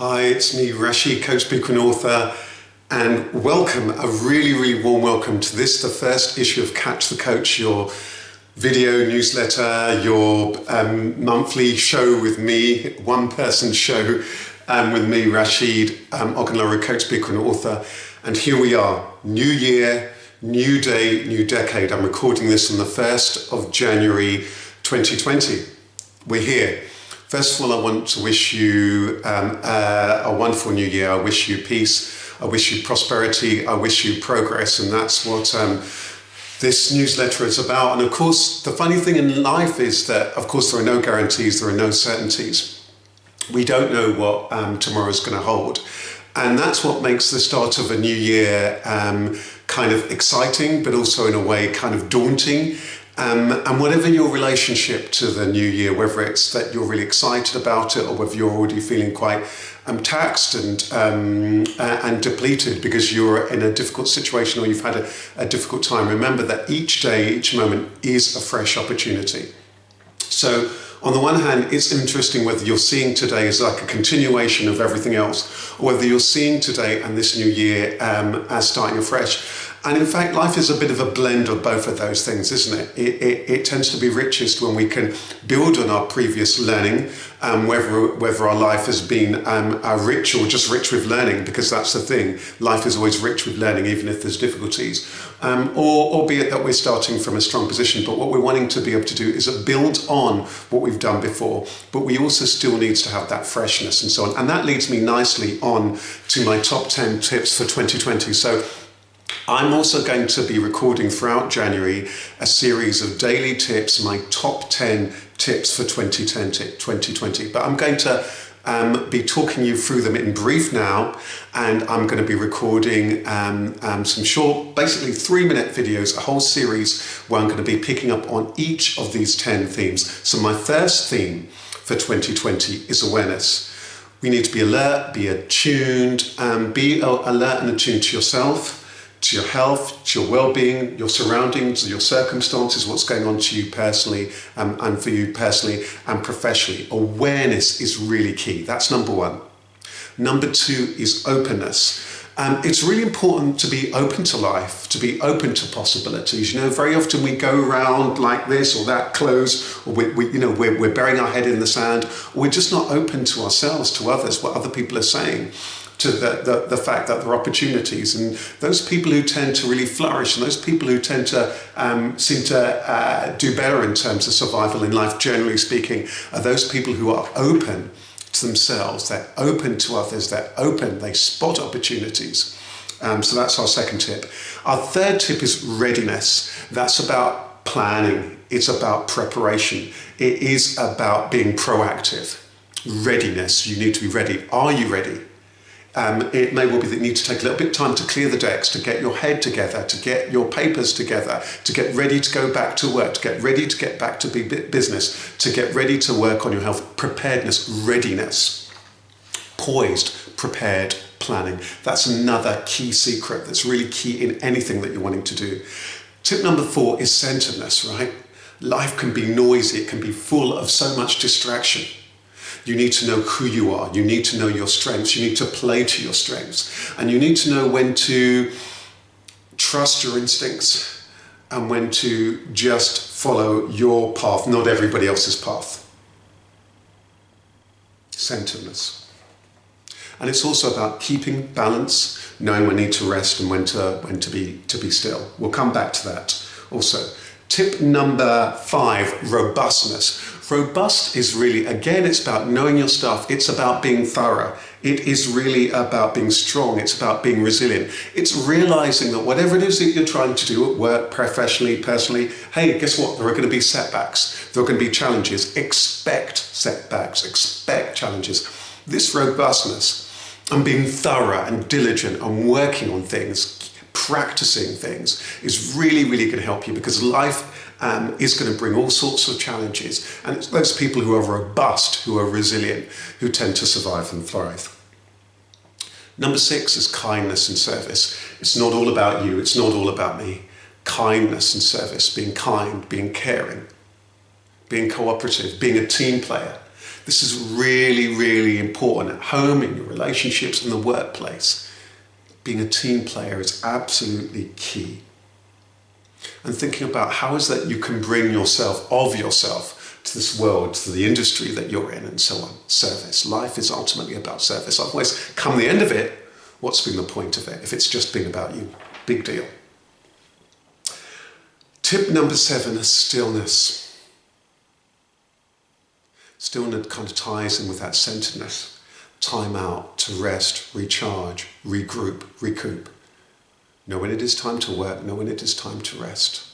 Hi, it's me, Rasheed, coach, speaker and author, and welcome, a really warm welcome to this, the first issue of Catch the Coach, your video newsletter, your monthly show with me, one-person show with me, Rasheed Ogunlaru, coach, speaker and author. And here we are, new year, new day, new decade. I'm recording this on the 1st of January 2020. We're here. First of all, I want to wish you a wonderful new year. I wish you peace. I wish you prosperity. I wish you progress. And that's what this newsletter is about. And of course, the funny thing in life is that, of course, there are no guarantees. There are no certainties. We don't know what tomorrow is going to hold. And that's what makes the start of a new year kind of exciting, but also in a way kind of daunting. And whatever your relationship to the new year, whether it's that you're really excited about it or whether you're already feeling quite taxed and depleted because you're in a difficult situation or you've had a difficult time, remember that each day, each moment is a fresh opportunity. So on the one hand, it's interesting whether you're seeing today as like a continuation of everything else, or whether you're seeing today and this new year as starting afresh. And in fact, life is a bit of a blend of both of those things, isn't it? It tends to be richest when we can build on our previous learning, whether our life has been rich or just rich with learning, because that's the thing. Life is always rich with learning, even if there's difficulties, or be it that we're starting from a strong position. But what we're wanting to be able to do is build on what we've done before, but we also still need to have that freshness and so on. And that leads me nicely on to my top 10 tips for 2020. So I'm also going to be recording throughout January a series of daily tips, my top 10 tips for 2020. But I'm going to be talking you through them in brief now, and I'm going to be recording some short, basically 3-minute videos, a whole series where I'm going to be picking up on each of these 10 themes. So my first theme for 2020 is awareness. We need to be alert, be attuned, be alert and attuned to yourself, to your health, to your well-being, your surroundings, your circumstances, what's going on to you personally and for you personally and professionally. Awareness is really key. That's number one. Number two is openness. It's really important to be open to life, to be open to possibilities. You know, very often we go around like this or that close, or we're burying our head in the sand, or we're just not open to ourselves, to others, what other people are saying, to the fact that there are opportunities. And those people who tend to really flourish and those people who tend to seem to do better in terms of survival in life, generally speaking, are those people who are open to themselves, they're open to others, they're open, they spot opportunities. So that's our second tip. Our third tip is readiness. That's about planning. It's about preparation. It is about being proactive. Readiness, you need to be ready. Are you ready? It may well be that you need to take a little bit of time to clear the decks, to get your head together, to get your papers together, to get ready to go back to work, to get ready to get back to business, to get ready to work on your health. Preparedness, readiness, poised, prepared, planning. That's another key secret that's really key in anything that you're wanting to do. Tip number 4 is centeredness, right? Life can be noisy, it can be full of so much distraction. You need to know who you are. You need to know your strengths. You need to play to your strengths. And you need to know when to trust your instincts and when to just follow your path, not everybody else's path. Centeredness. And it's also about keeping balance, knowing when you need to rest and when to be still. We'll come back to that also. Tip number 5, robustness. Robust is really, again, it's about knowing your stuff. It's about being thorough. It is really about being strong. It's about being resilient. It's realizing that whatever it is that you're trying to do at work, professionally, personally, hey, guess what? There are going to be setbacks. There are going to be challenges. Expect setbacks. Expect challenges. This robustness and being thorough and diligent and working on things, practicing things, is really going to help you, because life is going to bring all sorts of challenges, and it's those people who are robust, who are resilient, who tend to survive and thrive. Number 6 is kindness and service. It's not all about you, it's not all about me. Kindness and service, being kind, being caring, being cooperative, being a team player. This is really, really important at home, in your relationships, in the workplace. Being a team player is absolutely key. And thinking about how is that you can bring yourself, to this world, to the industry that you're in, and so on. Service. Life is ultimately about service. Otherwise, come the end of it, what's been the point of it if it's just been about you? Big deal. Tip number 7 is stillness. Stillness kind of ties in with that centeredness. Time out to rest, recharge, regroup, recoup. Know when it is time to work, know when it is time to rest.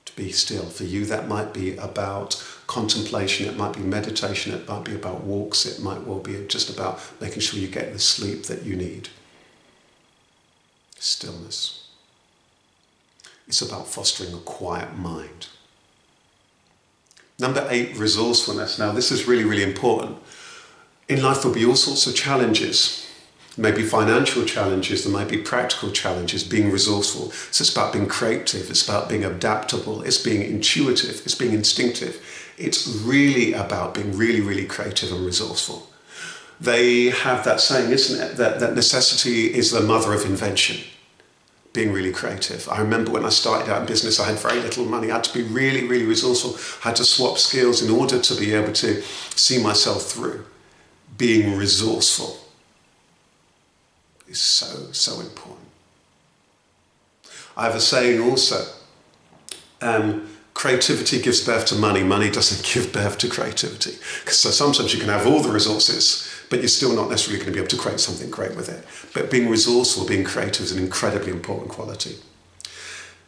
To be still. For you, that might be about contemplation, it might be meditation, it might be about walks, it might well be just about making sure you get the sleep that you need. Stillness. It's about fostering a quiet mind. Number 8, resourcefulness. Now, this is really, really important. In life, there'll be all sorts of challenges. Maybe financial challenges, there might be practical challenges, being resourceful. So it's about being creative, it's about being adaptable, it's being intuitive, it's being instinctive. It's really about being really, really creative and resourceful. They have that saying, isn't it, that necessity is the mother of invention. Being really creative. I remember when I started out in business, I had very little money. I had to be really, really resourceful. I had to swap skills in order to be able to see myself through. Being resourceful is so, so important. I have a saying also, creativity gives birth to money, money doesn't give birth to creativity. So sometimes you can have all the resources, but you're still not necessarily going to be able to create something great with it. But being resourceful, being creative is an incredibly important quality.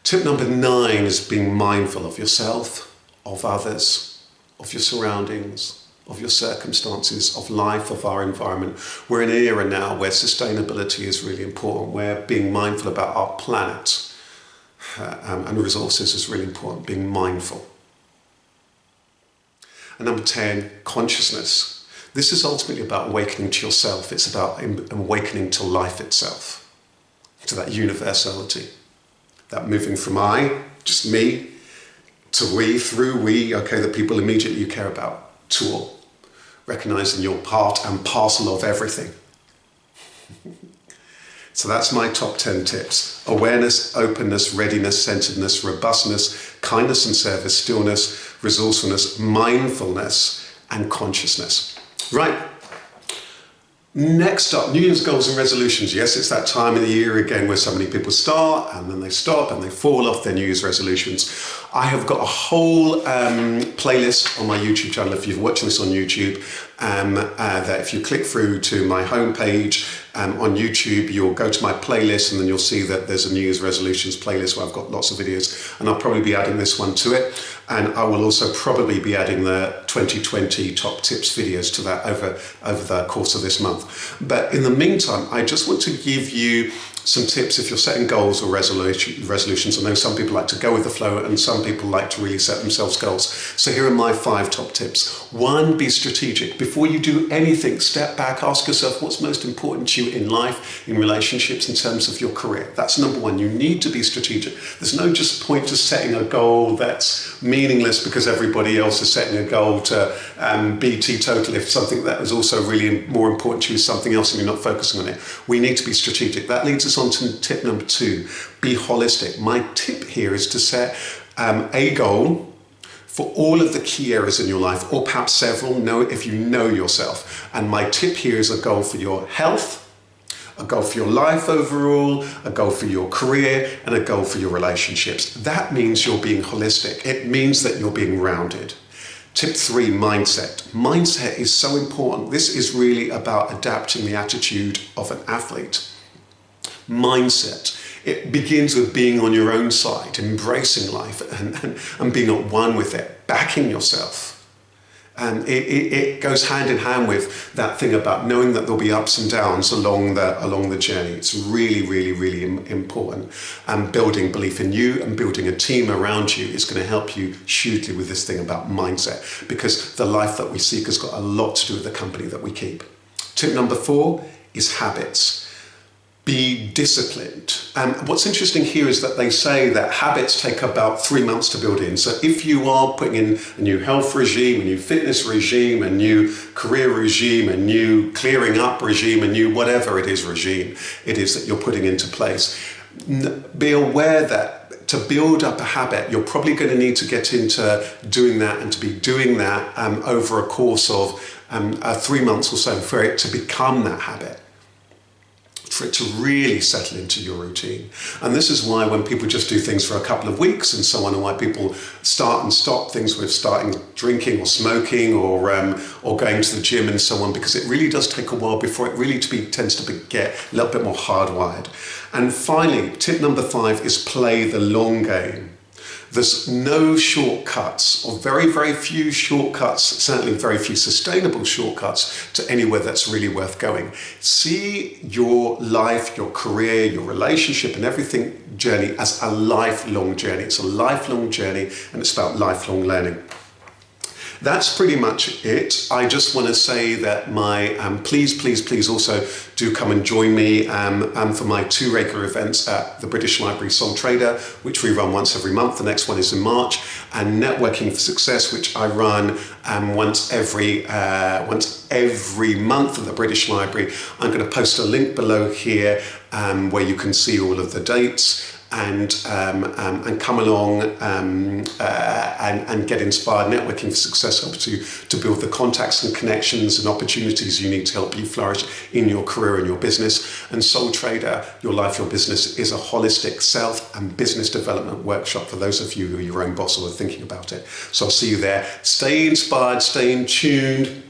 Tip number 9 is being mindful of yourself, of others, of your surroundings, of your circumstances, of life, of our environment. We're in an era now where sustainability is really important. We're being mindful about our planet. And resources is really important, being mindful. And number 10, consciousness. This is ultimately about awakening to yourself. It's about awakening to life itself, to that universality, that moving from I, just me, to we, through we, okay, the people immediately you care about, to all. Recognizing you're part and parcel of everything. So that's my top 10 tips. Awareness, openness, readiness, centeredness, robustness, kindness and service, stillness, resourcefulness, mindfulness, and consciousness. Right. Next up, New Year's goals and resolutions. Yes, it's that time of the year again where so many people start and then they stop and they fall off their New Year's resolutions. I have got a whole playlist on my YouTube channel, if you're watching this on YouTube, that if you click through to my homepage on YouTube, you'll go to my playlist and then you'll see that there's a New Year's resolutions playlist where I've got lots of videos, and I'll probably be adding this one to it. And I will also probably be adding the 2020 top tips videos to that over the course of this month. But in the meantime, I just want to give you some tips if you're setting goals or resolutions. I know some people like to go with the flow and some people like to really set themselves goals. So here are my 5 top tips. 1, be strategic. Before you do anything, step back, ask yourself what's most important to you in life, in relationships, in terms of your career. That's number 1. You need to be strategic. There's no just point to setting a goal that's meaningless because everybody else is setting a goal to be teetotal if something that is also really more important to you is something else and you're not focusing on it. We need to be strategic. That leads us on to tip number 2, be holistic. My tip here is to set a goal for all of the key areas in your life, or perhaps several, if you know yourself. And my tip here is a goal for your health, a goal for your life overall, a goal for your career, and a goal for your relationships. That means you're being holistic. It means that you're being rounded. Tip 3, mindset. Mindset is so important. This is really about adapting the attitude of an athlete. Mindset. It begins with being on your own side, embracing life and being at one with it, backing yourself. And it goes hand in hand with that thing about knowing that there'll be ups and downs along the journey. It's really, really, really important. And building belief in you and building a team around you is going to help you hugely with this thing about mindset, because the life that we seek has got a lot to do with the company that we keep. Tip number 4 is habits. be disciplined. What's interesting here is that they say that habits take about 3 months to build in. So if you are putting in a new health regime, a new fitness regime, a new career regime, a new clearing up regime, a new whatever it is regime it is that you're putting into place, be aware that to build up a habit, you're probably going to need to get into doing that and to be doing that over a course of 3 months or so for it to become that habit, for it to really settle into your routine. And this is why when people just do things for a couple of weeks and so on, and why people start and stop things with starting drinking or smoking or going to the gym and so on, because it really does take a while before it really tends to get a little bit more hardwired. And finally, tip number 5 is play the long game. There's no shortcuts, or very, very few shortcuts, certainly very few sustainable shortcuts to anywhere that's really worth going. See your life, your career, your relationship and everything journey as a lifelong journey. It's a lifelong journey and it's about lifelong learning. That's pretty much it. I just want to say that please also do come and join me for my 2 regular events at the British Library Soul Trader, which we run once every month. The next one is in March, and Networking for Success, which I run once every month at the British Library. I'm going to post a link below here where you can see all of the dates. And come along and get inspired. Networking for Success helps you to build the contacts and connections and opportunities you need to help you flourish in your career and your business. And Soul Trader, Your Life, Your Business, is a holistic self and business development workshop for those of you who are your own boss or are thinking about it. So I'll see you there. Stay inspired, stay in tuned.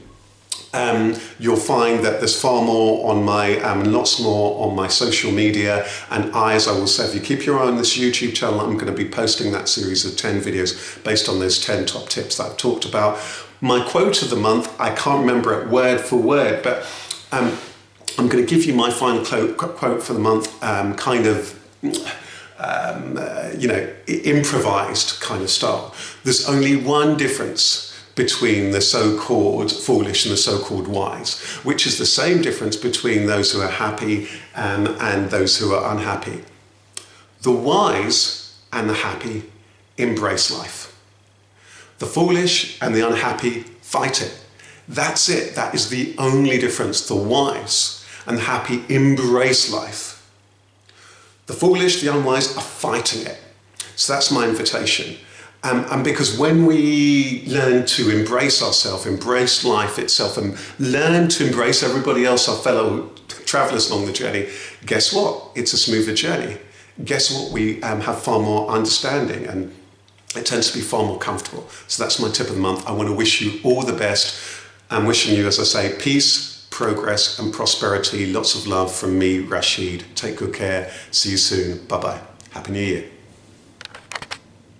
You'll find that there's far more on my, lots more on my social media, and as I will say, if you keep your eye on this YouTube channel, I'm going to be posting that series of 10 videos based on those 10 top tips that I've talked about. My quote of the month, I can't remember it word for word, but I'm going to give you my final quote for the month, improvised kind of style. There's only one difference between the so-called foolish and the so-called wise, which is the same difference between those who are happy and those who are unhappy. The wise and the happy embrace life. The foolish and the unhappy fight it. That's it. That is the only difference. The wise and the happy embrace life. The foolish, the unwise are fighting it. So that's my invitation. And because when we learn to embrace ourselves, embrace life itself, and learn to embrace everybody else, our fellow travelers along the journey, guess what? It's a smoother journey. Guess what? We have far more understanding, and it tends to be far more comfortable. So that's my tip of the month. I want to wish you all the best. I'm wishing you, as I say, peace, progress, and prosperity. Lots of love from me, Rasheed. Take good care. See you soon. Bye-bye. Happy New Year.